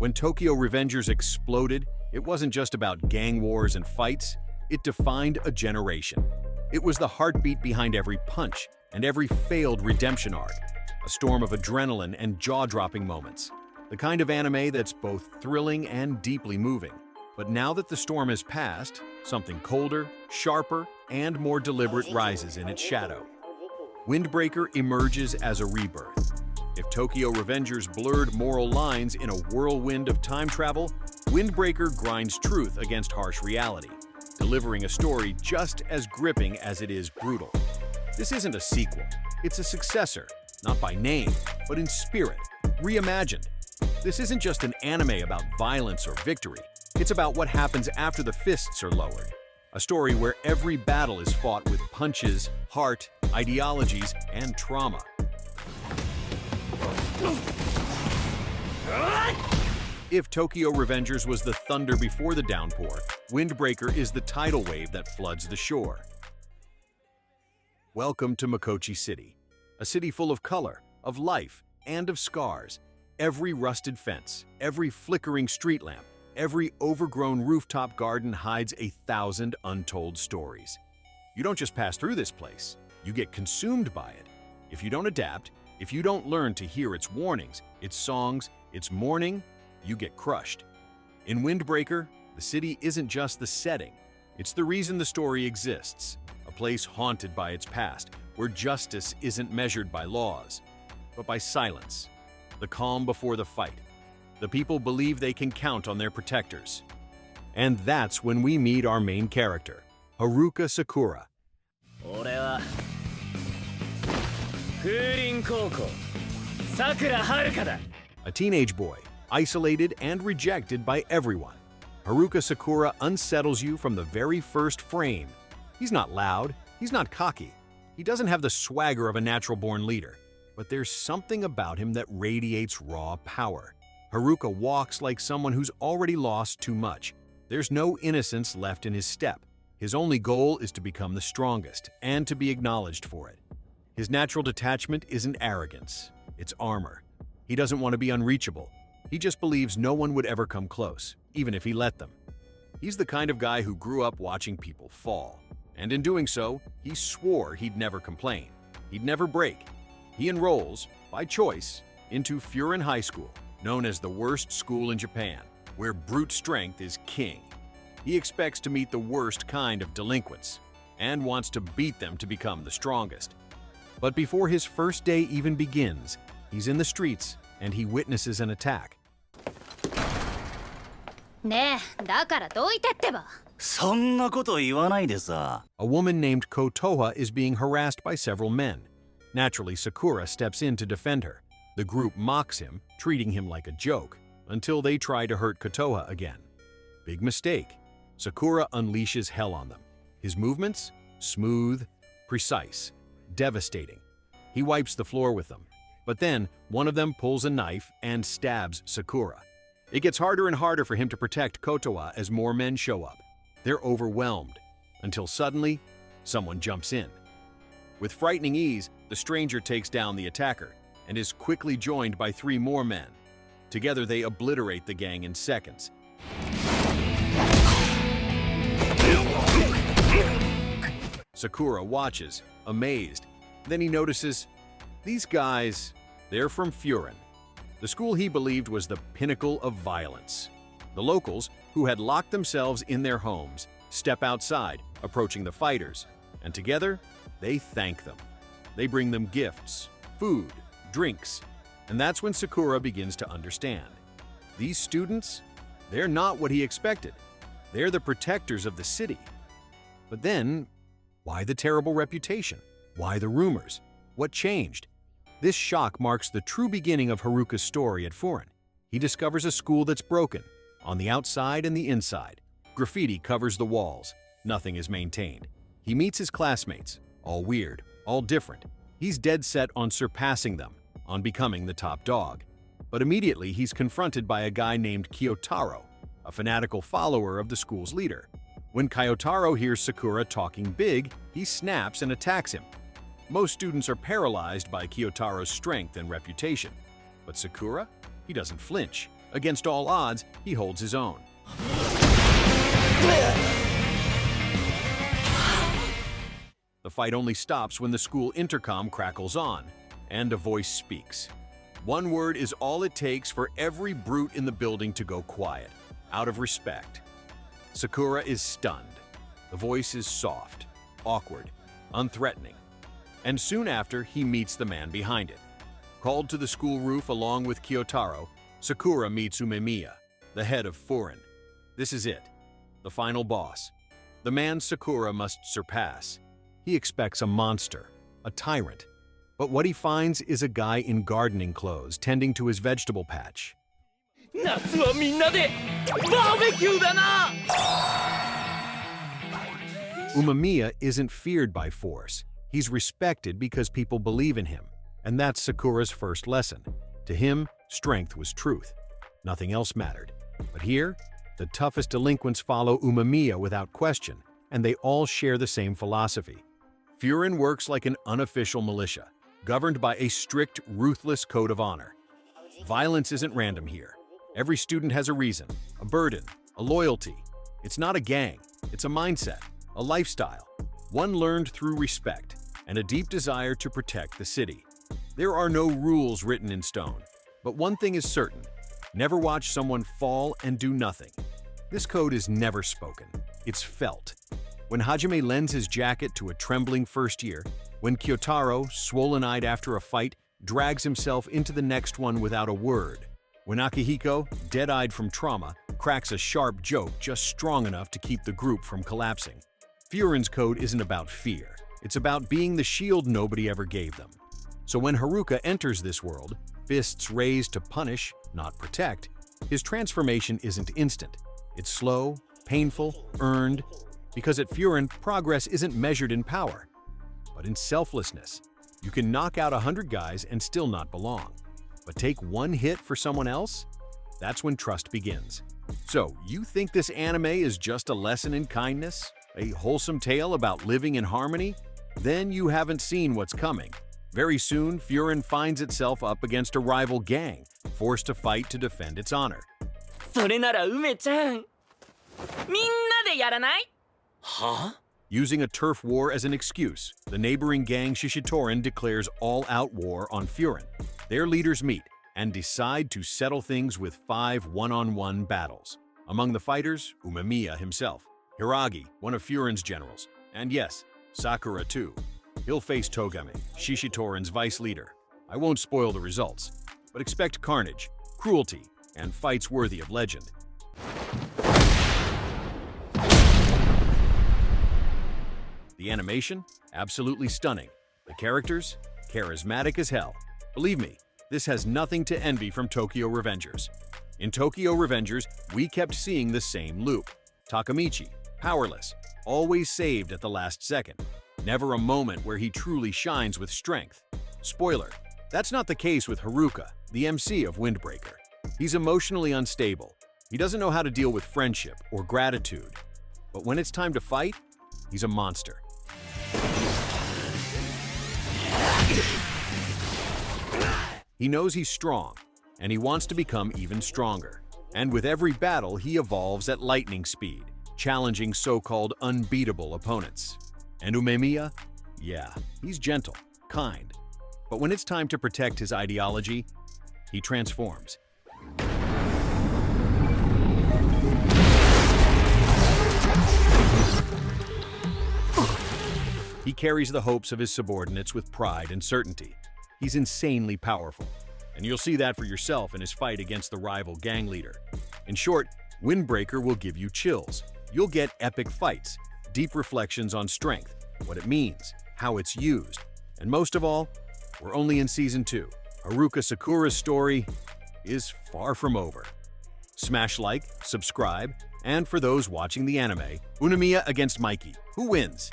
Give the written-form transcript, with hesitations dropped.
When Tokyo Revengers exploded, it wasn't just about gang wars and fights, it defined a generation. It was the heartbeat behind every punch and every failed redemption arc, a storm of adrenaline and jaw-dropping moments. The kind of anime that's both thrilling and deeply moving. But now that the storm has passed, something colder, sharper, and more deliberate rises in its shadow. Windbreaker emerges as a rebirth. If Tokyo Revengers blurred moral lines in a whirlwind of time travel, Windbreaker grinds truth against harsh reality, delivering a story just as gripping as it is brutal. This isn't a sequel, it's a successor, not by name, but in spirit, reimagined. This isn't just an anime about violence or victory, it's about what happens after the fists are lowered. A story where every battle is fought with punches, heart, ideologies, and trauma. If Tokyo Revengers was the thunder before the downpour, Windbreaker is the tidal wave that floods the shore. Welcome to Makochi City, a city full of color, of life, and of scars. Every rusted fence, every flickering street lamp, every overgrown rooftop garden hides 1,000 untold stories. You don't just pass through this place, you get consumed by it. If you don't adapt, if you don't learn to hear its warnings, its songs, its mourning, you get crushed. In Windbreaker, the city isn't just the setting, it's the reason the story exists. A place haunted by its past, where justice isn't measured by laws, but by silence. The calm before the fight. The people believe they can count on their protectors. And that's when we meet our main character, Haruka Sakura. Furine Sakura Haruka. A teenage boy, isolated and rejected by everyone. Haruka Sakura unsettles you from the very first frame. He's not loud, he's not cocky, he doesn't have the swagger of a natural-born leader, but there's something about him that radiates raw power. Haruka walks like someone who's already lost too much. There's no innocence left in his step. His only goal is to become the strongest and to be acknowledged for it. His natural detachment isn't arrogance, it's armor. He doesn't want to be unreachable. He just believes no one would ever come close, even if he let them. He's the kind of guy who grew up watching people fall. And in doing so, he swore he'd never complain. He'd never break. He enrolls, by choice, into Furine High School, known as the worst school in Japan, where brute strength is king. He expects to meet the worst kind of delinquents, and wants to beat them to become the strongest. But before his first day even begins, he's in the streets and he witnesses an attack. ねえ、だからどいてってば。そんなこと言わないでさ。A woman named Kotoha is being harassed by several men. Naturally, Sakura steps in to defend her. The group mocks him, treating him like a joke, until they try to hurt Kotoha again. Big mistake. Sakura unleashes hell on them. His movements? Smooth, precise, devastating. He wipes the floor with them. But then, one of them pulls a knife and stabs Sakura. It gets harder and harder for him to protect Kotoha as more men show up. They're overwhelmed, until suddenly, someone jumps in. With frightening ease, the stranger takes down the attacker and is quickly joined by 3 more men. Together they obliterate the gang in seconds. Sakura watches, amazed. Then he notices, these guys, they're from Furine, the school he believed was the pinnacle of violence. The locals, who had locked themselves in their homes, step outside, approaching the fighters, and together, they thank them. They bring them gifts, food, drinks, and that's when Sakura begins to understand. These students, they're not what he expected. They're the protectors of the city. But then, why the terrible reputation? Why the rumors? What changed? This shock marks the true beginning of Haruka's story at Furine. He discovers a school that's broken, on the outside and the inside. Graffiti covers the walls. Nothing is maintained. He meets his classmates, all weird, all different. He's dead set on surpassing them, on becoming the top dog. But immediately he's confronted by a guy named Kyotaro, a fanatical follower of the school's leader. When Kyotaro hears Sakura talking big, he snaps and attacks him. Most students are paralyzed by Kyotaro's strength and reputation. But Sakura? He doesn't flinch. Against all odds, he holds his own. The fight only stops when the school intercom crackles on, and a voice speaks. One word is all it takes for every brute in the building to go quiet, out of respect. Sakura is stunned. The voice is soft, awkward, unthreatening. And soon after, he meets the man behind it. Called to the school roof along with Kyotaro, Sakura meets Umemiya, the head of Furine. This is it, the final boss. The man Sakura must surpass. He expects a monster, a tyrant. But what he finds is a guy in gardening clothes tending to his vegetable patch. 夏はみんなでバーベキューだな Umemiya isn't feared by force. He's respected because people believe in him. And that's Sakura's first lesson. To him, strength was truth. Nothing else mattered. But here, the toughest delinquents follow Umemiya without question, and they all share the same philosophy. Furine works like an unofficial militia, governed by a strict, ruthless code of honor. Violence isn't random here. Every student has a reason, a burden, a loyalty. It's not a gang, it's a mindset, a lifestyle, one learned through respect and a deep desire to protect the city. There are no rules written in stone, but one thing is certain: never watch someone fall and do nothing. This code is never spoken, it's felt. When Hajime lends his jacket to a trembling first year, when Kyotaro, swollen-eyed after a fight, drags himself into the next one without a word, when Akihiko, dead-eyed from trauma, cracks a sharp joke just strong enough to keep the group from collapsing. Furine's code isn't about fear, it's about being the shield nobody ever gave them. So when Haruka enters this world, fists raised to punish, not protect, his transformation isn't instant. It's slow, painful, earned, because at Furine, progress isn't measured in power, but in selflessness. You can knock out 100 guys and still not belong. But take one hit for someone else? That's when trust begins. So, you think this anime is just a lesson in kindness? A wholesome tale about living in harmony? Then you haven't seen what's coming. Very soon, Furine finds itself up against a rival gang, forced to fight to defend its honor. それなら梅ちゃんみんなでやらない Huh? Using a turf war as an excuse, the neighboring gang Shishitorin declares all-out war on Furine. Their leaders meet and decide to settle things with 5 one-on-one battles. Among the fighters, Umemiya himself, Hiragi, one of Furine's generals, and yes, Sakura too. He'll face Togame, Shishitorin's vice leader. I won't spoil the results, but expect carnage, cruelty, and fights worthy of legend. The animation? Absolutely stunning. The characters? Charismatic as hell. Believe me, this has nothing to envy from Tokyo Revengers. In Tokyo Revengers, we kept seeing the same loop. Takamichi, powerless, always saved at the last second. Never a moment where he truly shines with strength. Spoiler, that's not the case with Haruka, the MC of Windbreaker. He's emotionally unstable. He doesn't know how to deal with friendship or gratitude. But when it's time to fight, he's a monster. He knows he's strong, and he wants to become even stronger. And with every battle, he evolves at lightning speed, challenging so-called unbeatable opponents. And Umemiya? Yeah, he's gentle, kind. But when it's time to protect his ideology, he transforms. He carries the hopes of his subordinates with pride and certainty. He's insanely powerful, and you'll see that for yourself in his fight against the rival gang leader. In short, Windbreaker will give you chills. You'll get epic fights, deep reflections on strength, what it means, how it's used, and most of all, we're only in Season 2. Haruka Sakura's story is far from over. Smash like, subscribe, and for those watching the anime, Unamiya against Mikey. Who wins?